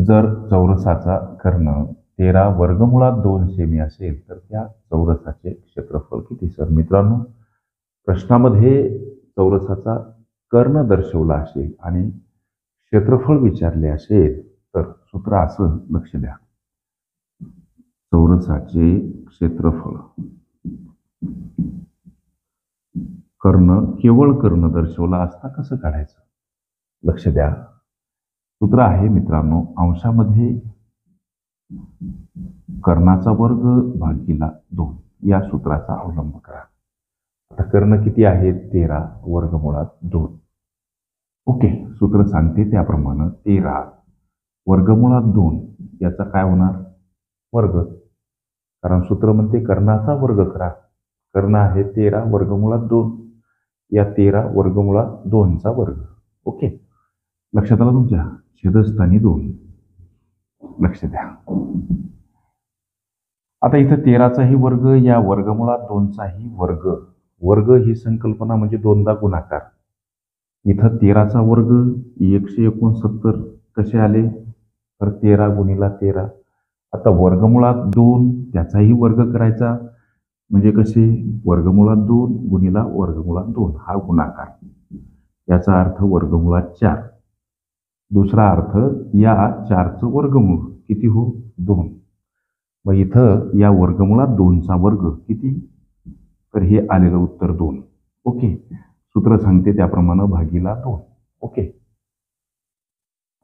जर चौरसाचा कर्ण 13 वर्गमुळात 2 सेमी असेल तर त्या चौरसाचे क्षेत्रफळ किती? सर मित्रांनो, प्रश्नामध्ये चौरसाचा कर्ण दर्शवला असेल आणि क्षेत्रफळ विचारले असेल तर सूत्र असं, लक्ष द्या. चौरसाचे क्षेत्रफळ कर्ण केवळ कर्ण दर्शवला असता कसं काढायचं? लक्ष द्या. सूत्र आहे मित्रांनो, अंशामध्ये कर्णाचा वर्ग भागिला 2 या सूत्राचा अवलंब करा. आता कर्ण किती आहे? 13 वर्गमुळात 2. ओके, सूत्र सांगते त्याप्रमाणे 13 वर्गमुळात 2 याचा काय होणार? वर्ग. कारण सूत्र म्हणते कर्णाचा वर्ग करा. कर्ण आहे 13 वर्गमुळात 2, या 13 वर्गमुळात 2चा वर्ग. ओके, लक्षात आलं तुमच्या? छेदस्थानी 2. लक्ष द्या. आता इथं 13चाही वर्ग या वर्गमुळात 2चाही वर्ग. वर्ग ही संकल्पना म्हणजे दोनदा गुणाकार. इथं 13चा वर्ग 169 कसे आले? तर 13 गुणिला 13. आता वर्गमुळात 2 त्याचाही वर्ग करायचा म्हणजे कसे? वर्गमुळात 2 गुणिला वर्गमुळात 2 हा गुणाकार. याचा अर्थ वर्गमुळात 4. दुसरा अर्थ या 4चं वर्गमूळ किती हो? 2. मग इथं या वर्गमुळात 2चा वर्ग किती? तर हे आलेलं उत्तर 2. ओके, सूत्र सांगते त्याप्रमाणे भागिला 2. ओके,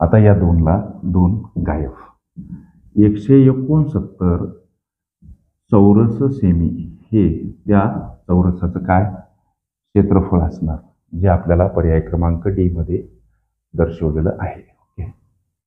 आता या 2ला 2 गायब. 169 चौरस सेमी हे त्या चौरसाचं काय? क्षेत्रफळ असणार, जे आपल्याला पर्याय क्रमांक डी मध्ये दर्शवलेलं आहे.